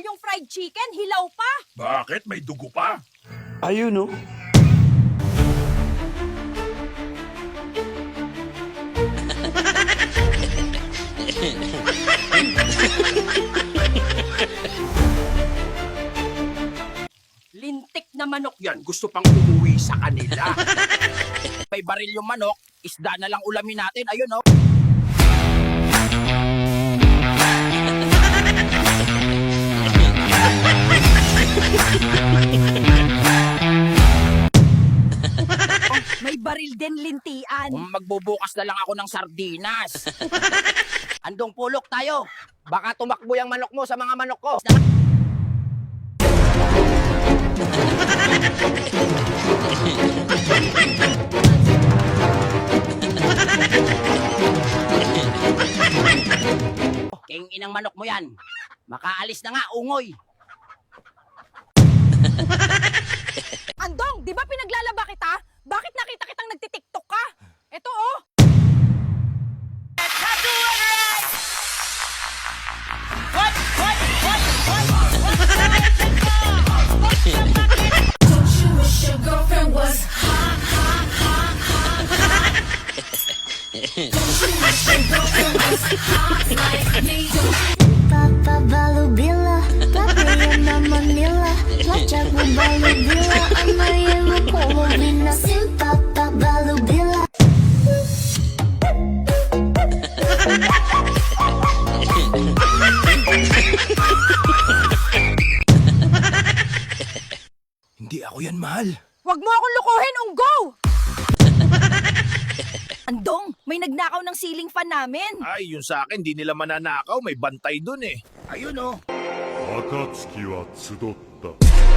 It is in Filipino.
mahal yung fried chicken, hilaw pa. Bakit? May dugo pa? Ayun, no? Lintik na manok. Yan, gusto pang umuwi sa kanila. May baril yung manok, isda na lang ulamin natin. Ayun, oh. May baril din lintian. Magbubukas na lang ako ng sardinas. Andong pulok tayo. Baka tumakbo yung manok mo sa mga manok ko. King inang manok mo yan. Makaalis na nga, ungoy. Andong, di ba pinaglalaba kita? Bakit nakita kitang nagtitiktok ka? Eto oh. Don't you wish your girlfriend was hot, hot, hot, hot, hot? Don't you wish your girlfriend was hot like me? Papa Balubila, Papi na Manila, Lachak mo Balubila, Amaya mo Polubina, Sim Papa Balubila. Hindi ako yan, mahal. Huwag mo akong lukuhin, Unggo! Andong, may nagnakaw ng ceiling fan namin. Ay, yun sa akin, di nila mananakaw. May bantay dun eh. Ayun oh. 暁は集った